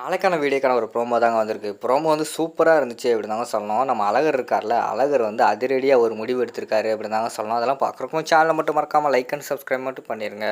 நாளைக்கான வீடியோக்கான ஒரு ப்ரோமோ தாங்க வந்திருக்கு. ப்ரோமோ வந்து சூப்பரா இருந்துச்சு அப்படின்னு தாங்க சொல்லணும். நம்ம அழகர் இருக்கார்ல, அழகர் வந்து அதிரடியா ஒரு முடிவு எடுத்திருக்காரு அப்படின்னு தாங்க சொல்லணும். அதெல்லாம் பார்க்குறக்கும் சேனலை மட்டும் மறக்காம லைக் அண்ட் சப்ஸ்கிரைப் மட்டும் பண்ணிருங்க.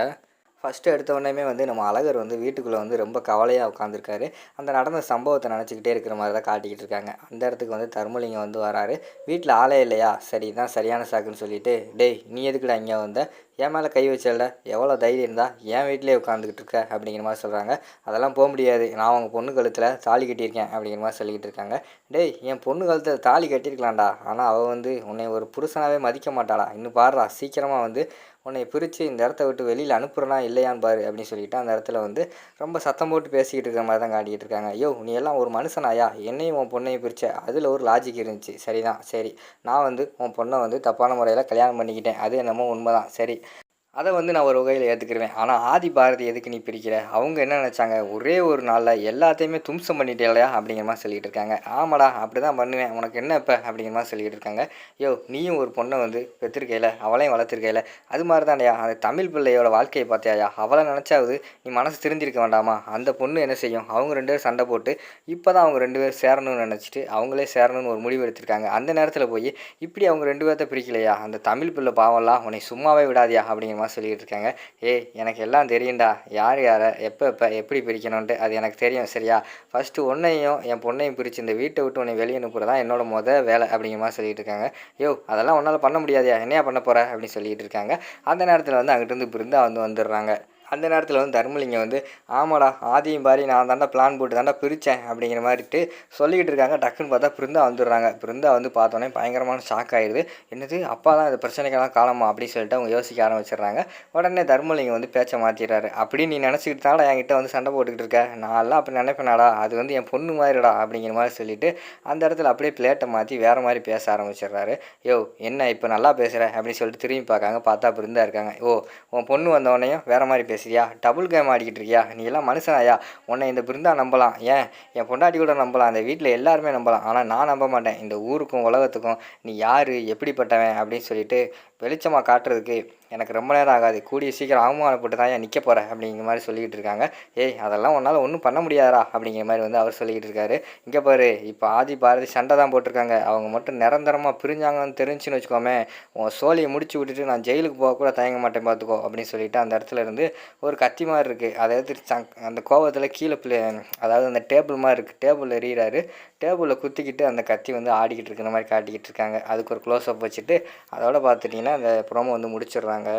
ஃபஸ்ட்டு எடுத்த உடனேயுமே வந்து நம்ம அழகர் வந்து வீட்டுக்குள்ளே வந்து ரொம்ப கவலையாக உட்காந்துருக்காரு. அந்த நடந்த சம்பவத்தை நினச்சிக்கிட்டே இருக்கிற மாதிரி தான் காட்டிக்கிட்டு இருக்காங்க. அந்த இடத்துக்கு வந்து தர்மலிங்கம் வந்து வராரு. வீட்டில் ஆளே இல்லையா, சரி இதான் சரியான சாக்குன்னு சொல்லிட்டு, டேய் நீ எதுக்குடா இங்கே வந்த, என் மேலே கை வச்சல, எவ்வளோ தைரியம் இருந்தா என் வீட்டிலே உட்காந்துக்கிட்டு இருக்க அப்படிங்கிற மாதிரி சொல்கிறாங்க. அதெல்லாம் போக முடியாது, நான் உங்கள் பொண்ணு கழுத்தில் தாலி கட்டியிருக்கேன் அப்படிங்கிற மாதிரி சொல்லிக்கிட்டு இருக்காங்க. டேய் என் பொண்ணு கழுத்தில் தாலி கட்டியிருக்கலாம்டா, ஆனால் அவள் வந்து உன்னை ஒரு புருஷனாகவே மதிக்க மாட்டாளா, இன்னும் பாடுறா சீக்கிரமாக வந்து உன்னை பிரித்து இந்த இடத்த விட்டு வெளியில் அனுப்புகிறனா இல்லையான்னு பாரு அப்படின்னு சொல்லிட்டு அந்த இடத்துல வந்து ரொம்ப சத்தம் போட்டு பேசிக்கிட்டு இருக்கிற மாதிரி தான் காட்டிக்கிட்டு இருக்காங்க. ஐயோ நீ எல்லாம் ஒரு மனுஷனாயா, என்னையும் உன் பொண்ணையும் பிரித்த, அதில் ஒரு லாஜிக் இருந்துச்சு, சரிதான், சரி நான் வந்து உன் பொண்ணை வந்து தப்பான முறையில் கல்யாணம் பண்ணிக்கிட்டேன், அது என்னமோ உண்மைதான், சரி அதை வந்து நான் ஒரு வகையில் ஏற்றுக்கிருவேன். ஆனால் ஆதி பாரதி எதுக்கு நீ பிரிக்கிற, அவங்க என்ன நினச்சாங்க, ஒரே ஒரு நாளில் எல்லாத்தையுமே தும்சம் பண்ணிட்டே இல்லையா அப்படிங்கிற மாதிரி சொல்லிகிட்டு இருக்காங்க. ஆமாடா அப்படி தான் பண்ணுவேன், உனக்கு என்ன இப்போ அப்படிங்கிற மாதிரி சொல்லிகிட்டு இருக்காங்க. யோ நீயும் ஒரு பொண்ணை வந்து பெற்றிருக்கையில், அவளையும் வளர்த்துருக்கையில், அது மாதிரி தான்யா அந்த தமிழ் பிள்ளையோட வாழ்க்கையை பார்த்தியாயா, அவளை நினச்சாவது நீ மனசு தெரிஞ்சிருக்க வேண்டாமா, அந்த பொண்ணு என்ன செய்யும், அவங்க ரெண்டு பேரும் சண்டை போட்டு இப்போ தான் அவங்க ரெண்டு பேரும் சேரணும்னு நினச்சிட்டு அவங்களே சேரணும்னு ஒரு முடிவு எடுத்திருக்காங்க. அந்த நேரத்தில் போய் இப்படி அவங்க ரெண்டு பேர்த்த பிரிக்கலையா, அந்த தமிழ் பிள்ளை பாவம்லாம் உன்னை சும்மாவே விடாதியா அப்படிங்கிற மாதிரி சொல்லிகிட்டு இருக்காங்க. ஏய் எனக்கு எல்லாம் தெரியும்டா, யார் யாரை எப்போ எப்படி பிரிக்கணுன்ட்டு அது எனக்கு தெரியும் சரியா, ஃபஸ்ட்டு உன்னையும் என் பொண்ணையும் பிரித்து இந்த வீட்டை விட்டு உன்னை வெளியே அனுப்புறதா என்னோட வேலை அப்படிங்கிற மாதிரி சொல்லிகிட்டு இருக்காங்க. யோ அதெல்லாம் உன்னால் பண்ண முடியாதியா, என்னையா பண்ண போகிற அப்படின்னு சொல்லிகிட்டு இருக்காங்க. அந்த நேரத்தில் வந்து அங்கிட்டிருந்து பிருந்தா வந்து வந்துடுறாங்க. அந்த நேரத்தில் வந்து தர்மலிங்கம் வந்து ஆமாடா ஆதியும் பாரி நான் தாண்டா பிளான் போட்டு தாண்டா பிரித்தேன் அப்படிங்கிற மாதிரிட்டு சொல்லிக்கிட்டு இருக்காங்க. டக்குன்னு பார்த்தா பிருந்தா வந்துடுறாங்க. பிருந்தா வந்து பார்த்தோன்னே பயங்கரமான ஷாக் ஆகிடுது. என்னது அப்பா தான் இந்த பிரச்சனைக்கெல்லாம் காலமா அப்படின்னு சொல்லிட்டு அவங்க யோசிக்க ஆரம்பிச்சிடுறாங்க. உடனே தர்மலிங்கம் வந்து பேச்சை மாற்றிடுறாரு. அப்படி நீ நினச்சிக்கிட்டு தாடா என்கிட்ட வந்து சண்டை போட்டுக்கிட்டு இருக்க, நான்லாம் அப்படி நினைப்பேனாடா, அது வந்து என் பொண்ணு மாதிரிடா அப்படிங்கிற மாதிரி சொல்லிட்டு அந்த இடத்துல அப்படியே பிளேட்டை மாற்றி வேறு மாதிரி பேச ஆரம்பிச்சிடுறாரு. யோ என்ன இப்போ நல்லா பேசுகிற அப்படின்னு சொல்லிட்டு திரும்பி பார்க்காங்க. பார்த்தா பிருந்தா இருக்காங்க. ஓ உன் பொண்ணு வந்தவொடனையும் வேறு மாதிரி பேசுறியா, டபுள் கேம் ஆடிக்கிட்டு இருக்கியா, நீ எல்லாம் மனுஷனாயா, உன்னை இந்த பிருந்தா நம்பலாம், ஏன் என் பொண்டாட்டி கூட நம்பலாம், அந்த வீட்டில் எல்லாருமே நம்பலாம், ஆனால் நான் நம்ப மாட்டேன், இந்த ஊருக்கும் உலகத்துக்கும் நீ யார் எப்படிப்பட்டவன் அப்படின்னு சொல்லிட்டு வெளிச்சமாக காட்டுறதுக்கு எனக்கு ரொம்ப நேரம் ஆகாது, கூடிய சீக்கிரம் அவமானப்பட்டு தான் ஏன் நிற்க போகிறேன் அப்படிங்கிற மாதிரி சொல்லிக்கிட்டு இருக்காங்க. ஏய் அதெல்லாம் உன்னால் ஒன்றும் பண்ண முடியாதா அப்படிங்கிற மாதிரி வந்து அவர் சொல்லிக்கிட்டு இருக்காரு. இங்கே பாரு இப்போ ஆதி பாரதி சண்டை தான் போட்டிருக்காங்க, அவங்க மட்டும் நிரந்தரமாக பிரிஞ்சாங்கன்னு தெரிஞ்சுன்னு வச்சுக்கோமே, உன் சோழியை முடிச்சு விட்டுட்டு நான் ஜெயிலுக்கு போக கூட தயங்க மாட்டேன் பார்த்துக்கோ அப்படின்னு சொல்லிட்டு அந்த இடத்துல இருந்து ஒரு கத்தி மாதிரி இருக்குது அதை எடுத்து அந்த கோவத்தில் கீழே அதாவது அந்த டேபிள் மாதிரி இருக்குது, டேபிள் எறிகிறாரு. டேபிளில் குத்திக்கிட்டு அந்த கத்தி வந்து ஆடிக்கிட்டு இருக்கிற மாதிரி காட்டிக்கிட்டு இருக்காங்க. அதுக்கு ஒரு க்ளோஸ்அப் வச்சுட்டு அதோட பார்த்துட்டிங்கன்னா அந்த ப்ரோமோ வந்து முடிச்சிடுறாங்க.